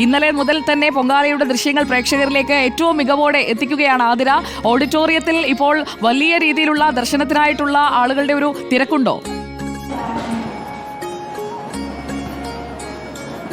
ഇന്നലെ മുതൽ തന്നെ പൊങ്കാലയുടെ ദൃശ്യങ്ങൾ പ്രേക്ഷകരിലേക്ക് ഏറ്റവും മികവോടെ എത്തിക്കുകയാണ് ആതിര. ഓഡിറ്റോറിയത്തിൽ ഇപ്പോൾ വലിയ രീതിയിലുള്ള ദർശനത്തിനായിട്ടുള്ള ആളുകളുടെ ഒരു തിരക്കുണ്ടോ?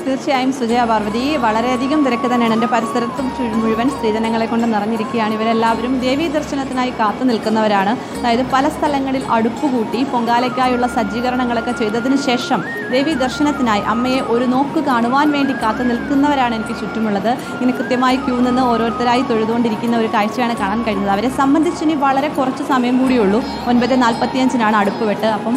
തീർച്ചയായും സുജയ പാർവതി, വളരെയധികം തിരക്ക് തന്നെയാണ്. എൻ്റെ പരിസരത്തും മുഴുവൻ സ്ത്രീജനങ്ങളെ കൊണ്ട് നിറഞ്ഞിരിക്കുകയാണ്. ഇവരെല്ലാവരും ദേവീ ദർശനത്തിനായി കാത്തു നിൽക്കുന്നവരാണ്. അതായത് പല സ്ഥലങ്ങളിൽ അടുപ്പ് കൂട്ടി പൊങ്കാലയ്ക്കായുള്ള സജ്ജീകരണങ്ങളൊക്കെ ചെയ്തതിന് ശേഷം ദേവീ ദർശനത്തിനായി അമ്മയെ ഒരു നോക്ക് കാണുവാൻ വേണ്ടി കാത്തു നിൽക്കുന്നവരാണ് എനിക്ക് ചുറ്റുമുള്ളത്. ഇങ്ങനെ കൃത്യമായി ക്യൂ നിന്ന് ഓരോരുത്തരായി തൊഴുതുകൊണ്ടിരിക്കുന്ന ഒരു കാഴ്ചയാണ് കാണാൻ കഴിയുന്നത്. അവരെ സംബന്ധിച്ച് ഇനി വളരെ കുറച്ച് സമയം കൂടിയുള്ളൂ. 9:45 അടുപ്പ് വെട്ട്. അപ്പം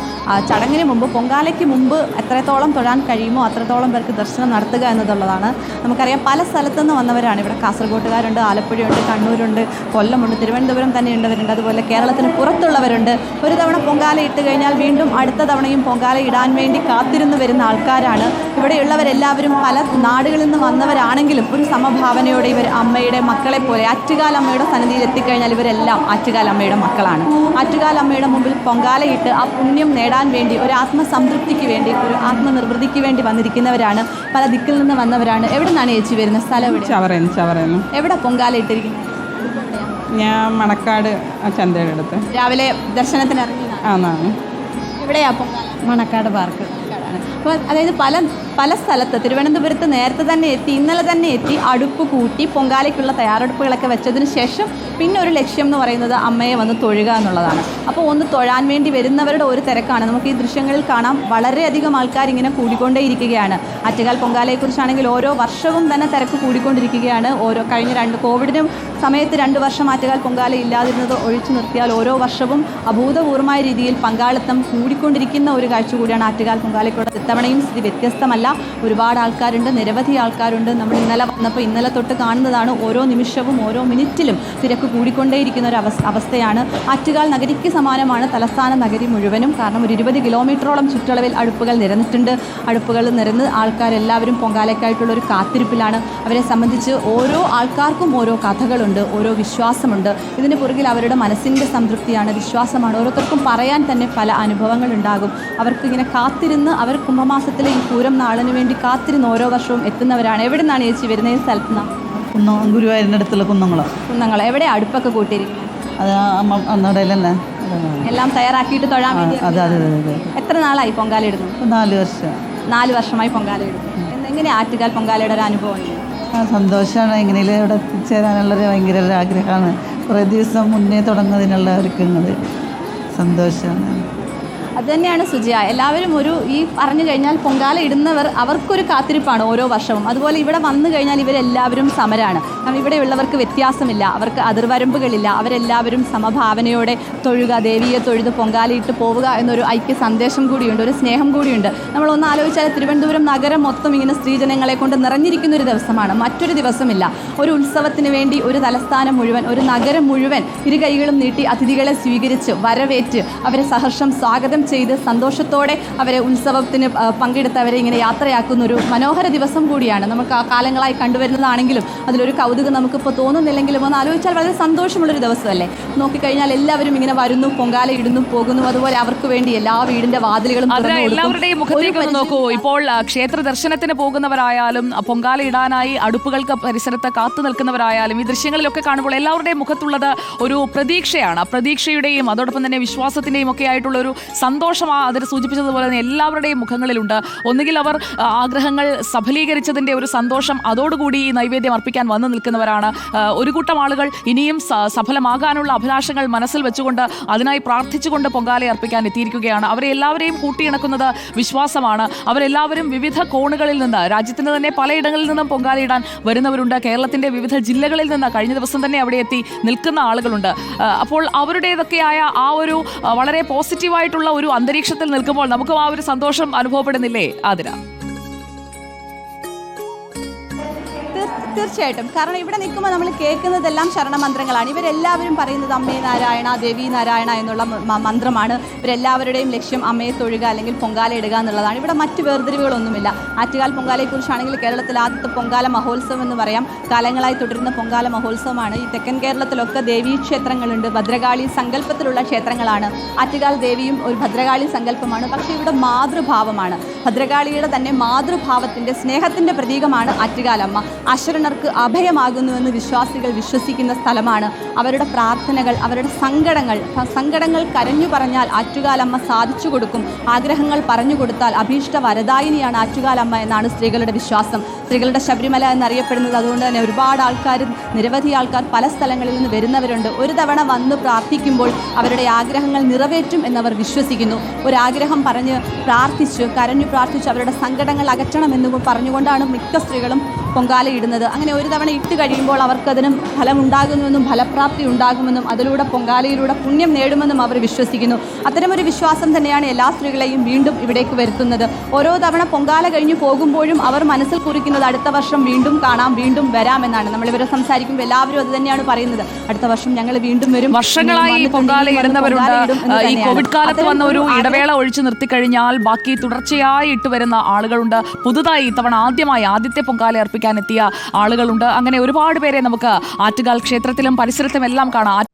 ചടങ്ങിന് മുമ്പ്, പൊങ്കാലയ്ക്ക് മുമ്പ് എത്രത്തോളം തൊഴാൻ കഴിയുമോ അത്രത്തോളം പേർക്ക് ദർശനം നടത്തുക എന്നുള്ളതാണ്. നമുക്കറിയാം പല സ്ഥലത്തുനിന്ന് വന്നവരാണ്. ഇവിടെ കാസർഗോട്ടുകാരുണ്ട്, ആലപ്പുഴയുണ്ട്, കണ്ണൂരുണ്ട്, കൊല്ലമുണ്ട്, തിരുവനന്തപുരം തന്നെ ഉണ്ടവരുണ്ട്, അതുപോലെ കേരളത്തിന് പുറത്തുള്ളവരുണ്ട്. ഒരു തവണ പൊങ്കാല ഇട്ട് കഴിഞ്ഞാൽ വീണ്ടും അടുത്ത തവണയും പൊങ്കാല ഇടാൻ വേണ്ടി കാത്തിരുന്ന് വരുന്ന ആൾക്കാരാണ്. ഇവിടെയുള്ളവരെല്ലാവരും പല നാടുകളിൽ നിന്ന് വന്നവരാണെങ്കിലും ഒരു സമഭാവനയോടെ ഇവർ അമ്മയുടെ മക്കളെ പോലെ ആറ്റുകാലമ്മയുടെ സന്നിധിയിൽ എത്തിക്കഴിഞ്ഞാൽ ഇവരെല്ലാം ആറ്റുകാലമ്മയുടെ മക്കളാണ്. ആറ്റുകാലമ്മയുടെ മുമ്പിൽ പൊങ്കാലയിട്ട് ആ പുണ്യം നേടാൻ വേണ്ടി, ഒരു ആത്മസംതൃപ്തിക്ക് വേണ്ടി, ഒരു ആത്മനിർവൃതിക്ക് വേണ്ടി വന്നിരിക്കുന്നവരാണ്. പല ദിക്കിൽ നിന്ന് വന്നവരാണ്. എവിടെ നിന്നാണ് ചേച്ചി വരുന്നത്? സ്ഥലം ചവറേന്ന്. എവിടെ പൊങ്കാല ഇട്ടിരിക്കുന്നത്? ഞാൻ മണക്കാട് ചന്തയുടെ അടുത്ത് രാവിലെ ദർശനത്തിന് ഇറങ്ങി. എവിടെയാ പൊങ്കാല? മണക്കാട് പാർക്ക്. അപ്പോൾ അതായത് പല സ്ഥലത്ത് തിരുവനന്തപുരത്ത് നേരത്തെ തന്നെ എത്തി, ഇന്നലെ തന്നെ എത്തി അടുപ്പ് കൂട്ടി പൊങ്കാലയ്ക്കുള്ള തയ്യാറെടുപ്പുകളൊക്കെ വെച്ചതിന് ശേഷം പിന്നെ ഒരു ലക്ഷ്യം എന്ന് പറയുന്നത് അമ്മയെ വന്ന് തൊഴുക എന്നുള്ളതാണ്. അപ്പോൾ ഒന്ന് തൊഴാൻ വേണ്ടി വരുന്നവരുടെ ഒരു തിരക്കാണ്. നമുക്ക് ഈ ദൃശ്യങ്ങളിൽ കാണാം. വളരെയധികം ആൾക്കാർ ഇങ്ങനെ കൂടിക്കൊണ്ടേയിരിക്കുകയാണ്. ആറ്റുകാൽ പൊങ്കാലയെക്കുറിച്ചാണെങ്കിൽ ഓരോ വർഷവും തന്നെ തിരക്ക് കൂടിക്കൊണ്ടിരിക്കുകയാണ്. കഴിഞ്ഞ കോവിഡിനും സമയത്ത് 2 വർഷം ആറ്റുകാൽ പൊങ്കാല ഇല്ലാതിരുന്നത് ഒഴിച്ചു നിർത്തിയാൽ ഓരോ വർഷവും അഭൂതപൂർവമായ രീതിയിൽ പങ്കാളിത്തം കൂടിക്കൊണ്ടിരിക്കുന്ന ഒരു കാഴ്ച കൂടിയാണ് ആറ്റുകാൽ പൊങ്കാലയ്ക്കുള്ളത്. ഇത്തവണയും സ്ഥിതി വ്യത്യസ്തമല്ല. ഒരുപാട് ആൾക്കാരുണ്ട്, നിരവധി ആൾക്കാരുണ്ട്. നമ്മൾ ഇന്നലെ വന്നപ്പോൾ ഇന്നലെ തൊട്ട് കാണുന്നതാണ്. ഓരോ നിമിഷവും ഓരോ മിനിറ്റിലും തിരക്ക് കൂടിക്കൊണ്ടേയിരിക്കുന്ന ഒരു അവസ്ഥയാണ്. ആറ്റുകാൽ നഗരിക്ക് സമാനമാണ് തലസ്ഥാന നഗരി മുഴുവനും. കാരണം ഒരു 20 കിലോമീറ്ററോളം ചുറ്റളവിൽ അടുപ്പുകൾ നിരന്നിട്ടുണ്ട്. അടുപ്പുകൾ നിരന്ന് ആൾക്കാരെല്ലാവരും പൊങ്കാലയ്ക്കായിട്ടുള്ള ഒരു കാത്തിരിപ്പിലാണ്. അവരെ സംബന്ധിച്ച് ഓരോ ആൾക്കാർക്കും ഓരോ കഥകളുണ്ട്, ഓരോ വിശ്വാസമുണ്ട്. ഇതിന് പുറകിൽ അവരുടെ മനസ്സിൻ്റെ സംതൃപ്തിയാണ്, വിശ്വാസമാണ്. ഓരോരുത്തർക്കും പറയാൻ തന്നെ പല അനുഭവങ്ങൾ ഉണ്ടാകും. അവർക്ക് ഇങ്ങനെ കാത്തിരുന്ന്, അവർ കുംഭമാസത്തിലെ ഈ പൂരം നാളിന് വേണ്ടി കാത്തിരുന്ന് ഓരോ വർഷവും എത്തുന്നവരാണ്. എവിടെ നിന്നാണ് ചേച്ചി വരുന്നത്? ഈ സ്ഥലത്ത് നിന്നാണ്? ഗുരുവായൂരിൻ്റെ അടുത്തുള്ള കുന്നംകുളം. എവിടെ അടുപ്പൊക്കെ കൂട്ടിയിരിക്കും? അത് എല്ലാം തയ്യാറാക്കിയിട്ട് തൊഴാൻ വേണ്ടി. എത്ര നാളായി പൊങ്കാല ഇടുന്നു? 4 വർഷം. 4 വർഷമായി പൊങ്കാല ഇടുന്നു. എങ്ങനെയാണ് ആറ്റുകാൽ പൊങ്കാലയുടെ ഒരു അനുഭവം? സന്തോഷമാണ്. എങ്ങനെയും ഇവിടെ എത്തിച്ചേരാനുള്ളൊരു ഭയങ്കര ഒരു ആഗ്രഹമാണ്. കുറേ ദിവസം മുന്നേ തുടങ്ങുന്നതിനുള്ള ഒരുക്കങ്ങൾ. സന്തോഷമാണ്. അതുതന്നെയാണ് സുജയ. എല്ലാവരും ഈ പറഞ്ഞു കഴിഞ്ഞാൽ പൊങ്കാല ഇടുന്നവർ അവർക്കൊരു കാത്തിരിപ്പാണ് ഓരോ വർഷവും. അതുപോലെ ഇവിടെ വന്നു കഴിഞ്ഞാൽ ഇവരെല്ലാവരും സമരാണ്. കാരണം ഇവിടെയുള്ളവർക്ക് വ്യത്യാസമില്ല, അവർക്ക് അതിർവരമ്പുകളില്ല. അവരെല്ലാവരും സമഭാവനയോടെ തൊഴുക, ദേവിയെ തൊഴുത് പൊങ്കാലയിട്ട് പോവുക എന്നൊരു ഐക്യ സന്ദേശം കൂടിയുണ്ട്, ഒരു സ്നേഹം കൂടിയുണ്ട്. നമ്മളൊന്ന് ആലോചിച്ചാൽ തിരുവനന്തപുരം നഗരം മൊത്തം ഇങ്ങനെ സ്ത്രീജനങ്ങളെ കൊണ്ട് നിറഞ്ഞിരിക്കുന്ന ഒരു ദിവസമാണ്. മറ്റൊരു ദിവസമില്ല. ഒരു ഉത്സവത്തിന് വേണ്ടി ഒരു തലസ്ഥാനം മുഴുവൻ, ഒരു നഗരം മുഴുവൻ ഇരു കൈകളും നീട്ടി അതിഥികളെ സ്വീകരിച്ച് വരവേറ്റ് അവരെ സഹർഷം സ്വാഗതം ചെയ്ത് സന്തോഷത്തോടെ അവരെ ഉത്സവത്തിന് പങ്കെടുത്തവരെ ഇങ്ങനെ യാത്രയാക്കുന്ന ഒരു മനോഹര ദിവസം കൂടിയാണ്. നമുക്ക് ആ കാലങ്ങളായി കണ്ടുവരുന്നതാണെങ്കിലും അതിലൊരു കൗതുകം നമുക്കിപ്പോൾ തോന്നുന്നില്ലെങ്കിലും ഒന്ന് ആലോചിച്ചാൽ വളരെ സന്തോഷമുള്ളൊരു ദിവസമല്ലേ. നോക്കിക്കഴിഞ്ഞാൽ എല്ലാവരും ഇങ്ങനെ വരുന്നു, പൊങ്കാല ഇടുന്നു, പോകുന്നു. അതുപോലെ അവർക്ക് വേണ്ടി എല്ലാ വീടിന്റെ വാതിലുകളും എല്ലാവരുടെയും മുഖത്തേക്ക് നോക്കൂ. ഇപ്പോൾ ക്ഷേത്ര ദർശനത്തിന് പോകുന്നവരായാലും പൊങ്കാല ഇടാനായി അടുപ്പുകൾക്ക് പരിസരത്ത് കാത്തു നിൽക്കുന്നവരായാലും ഈ ദൃശ്യങ്ങളിലൊക്കെ കാണുമ്പോൾ എല്ലാവരുടെയും മുഖത്തുള്ളത് ഒരു പ്രതീക്ഷയാണ്. പ്രതീക്ഷയുടെയും അതോടൊപ്പം തന്നെ വിശ്വാസത്തിന്റെയും ഒക്കെ ആയിട്ടുള്ള ഒരു സന്തോഷം അതിൽ സൂചിപ്പിച്ചതുപോലെ തന്നെ എല്ലാവരുടെയും മുഖങ്ങളിലുണ്ട്. ഒന്നുകിൽ അവർ ആഗ്രഹങ്ങൾ സഫലീകരിച്ചതിൻ്റെ ഒരു സന്തോഷം, അതോടുകൂടി ഈ നൈവേദ്യം അർപ്പിക്കാൻ വന്നു നിൽക്കുന്നവരാണ്. ഒരു കൂട്ടം ആളുകൾ ഇനിയും സഫലമാകാനുള്ള അഭിലാഷങ്ങൾ മനസ്സിൽ വെച്ചുകൊണ്ട് അതിനായി പ്രാർത്ഥിച്ചുകൊണ്ട് പൊങ്കാല അർപ്പിക്കാൻ എത്തിയിരിക്കുകയാണ്. അവരെ എല്ലാവരെയും കൂട്ടിയിണക്കുന്നത് വിശ്വാസമാണ്. അവരെല്ലാവരും വിവിധ കോണുകളിൽ നിന്ന്, രാജ്യത്തിന് തന്നെ പലയിടങ്ങളിൽ നിന്നും പൊങ്കാലയിടാൻ വരുന്നവരുണ്ട്. കേരളത്തിൻ്റെ വിവിധ ജില്ലകളിൽ നിന്ന് കഴിഞ്ഞ ദിവസം തന്നെ അവിടെ എത്തി നിൽക്കുന്ന ആളുകളുണ്ട്. അപ്പോൾ അവരുടേതൊക്കെയായ ആ ഒരു വളരെ പോസിറ്റീവായിട്ടുള്ള ഒരു അന്തരീക്ഷത്തിൽ നിൽക്കുമ്പോൾ നമുക്കും ആ ഒരു സന്തോഷം അനുഭവപ്പെടുന്നില്ലേ ആതിര? തീർച്ചയായിട്ടും. കാരണം ഇവിടെ നിൽക്കുമ്പോൾ നമ്മൾ കേൾക്കുന്നതെല്ലാം ശരണമന്ത്രങ്ങളാണ്. ഇവരെല്ലാവരും പറയുന്നത് അമ്മേ നാരായണ, ദേവി നാരായണ എന്നുള്ള മന്ത്രമാണ്. ഇവരെല്ലാവരുടെയും ലക്ഷ്യം അമ്മയെ തൊഴുക അല്ലെങ്കിൽ പൊങ്കാല ഇടുക എന്നുള്ളതാണ്. ഇവിടെ മറ്റ് വേർതിരിവുകളൊന്നുമില്ല. ആറ്റുകാൽ പൊങ്കാലയെക്കുറിച്ചാണെങ്കിൽ കേരളത്തിൽ ആദ്യത്തെ പൊങ്കാല മഹോത്സവം എന്ന് പറയാം. കാലങ്ങളായി തുടരുന്ന പൊങ്കാല മഹോത്സവമാണ്. ഈ തെക്കൻ കേരളത്തിലൊക്കെ ദേവീ ക്ഷേത്രങ്ങളുണ്ട്. ഭദ്രകാളി സങ്കല്പത്തിലുള്ള ക്ഷേത്രങ്ങളാണ്. ആറ്റുകാൽ ദേവിയും ഒരു ഭദ്രകാളി സങ്കല്പമാണ്. പക്ഷേ ഇവിടെ മാതൃഭാവമാണ്. ഭദ്രകാളിയുടെ തന്നെ മാതൃഭാവത്തിൻ്റെ സ്നേഹത്തിൻ്റെ പ്രതീകമാണ് ആറ്റുകാലമ്മ. അശരണർക്ക് അഭയമാകുന്നുവെന്ന് വിശ്വാസികൾ വിശ്വസിക്കുന്ന സ്ഥലമാണ്. അവരുടെ പ്രാർത്ഥനകൾ, അവരുടെ സങ്കടങ്ങൾ കരഞ്ഞു പറഞ്ഞാൽ ആറ്റുകാലമ്മ സാധിച്ചു കൊടുക്കും. ആഗ്രഹങ്ങൾ പറഞ്ഞു കൊടുത്താൽ അഭീഷ്ട വരദായിനിയാണ് ആറ്റുകാലമ്മ എന്നാണ് സ്ത്രീകളുടെ വിശ്വാസം. സ്ത്രീകളുടെ ശബരിമല എന്നറിയപ്പെടുന്നത് അതുകൊണ്ട് തന്നെ ഒരുപാട് ആൾക്കാർ, നിരവധി ആൾക്കാർ പല സ്ഥലങ്ങളിൽ നിന്ന് വരുന്നവരുണ്ട്. ഒരു തവണ വന്ന് പ്രാർത്ഥിക്കുമ്പോൾ അവരുടെ ആഗ്രഹങ്ങൾ നിറവേറ്റും എന്നവർ വിശ്വസിക്കുന്നു. ഒരാഗ്രഹം പറഞ്ഞ് പ്രാർത്ഥിച്ച്, കരഞ്ഞു പ്രാർത്ഥിച്ച് അവരുടെ സങ്കടങ്ങൾ അകറ്റണമെന്ന് പറഞ്ഞുകൊണ്ടാണ് മിക്ക സ്ത്രീകളും പൊങ്കാല ഇടുന്നത്. അങ്ങനെ ഒരു തവണ ഇട്ട് കഴിയുമ്പോൾ അവർക്കതിന് ഫലമുണ്ടാകുമെന്നും ഫലപ്രാപ്തി ഉണ്ടാകുമെന്നും അതിലൂടെ പൊങ്കാലയിലൂടെ പുണ്യം നേടുമെന്നും അവർ വിശ്വസിക്കുന്നു. അത്തരമൊരു വിശ്വാസം തന്നെയാണ് എല്ലാ സ്ത്രീകളെയും വീണ്ടും ഇവിടേക്ക് വരുത്തുന്നത്. ഓരോ തവണ പൊങ്കാല കഴിഞ്ഞു പോകുമ്പോഴും അവർ മനസ്സിൽ കുറിക്കുന്നത് അടുത്ത വർഷം വീണ്ടും കാണാം, വീണ്ടും വരാമെന്നാണ്. നമ്മളിവരെ സംസാരിക്കുമ്പോൾ എല്ലാവരും അത് തന്നെയാണ് പറയുന്നത്. അടുത്ത വർഷം ഞങ്ങൾ വീണ്ടും വരും. വർഷങ്ങളായി പൊങ്കാല ഇടുന്നവരുണ്ട്. ഈ കോവിഡ് കാലത്ത് വന്ന ഒരു ഇടവേള ഒഴിച്ചു നിർത്തിക്കഴിഞ്ഞാൽ ബാക്കി തുടർച്ചയായി ഇട്ടുവരുന്ന ആളുകളുണ്ട്. പുതുതായി ഇത്തവണ ആദ്യത്തെ പൊങ്കാല അർപ്പിക്കാൻ എത്തിയ ആളുകളുണ്ട്. അങ്ങനെ ഒരുപാട് പേരെ നമുക്ക് ആറ്റുകാൽ ക്ഷേത്രത്തിലും പരിസരത്തും എല്ലാം കാണാം.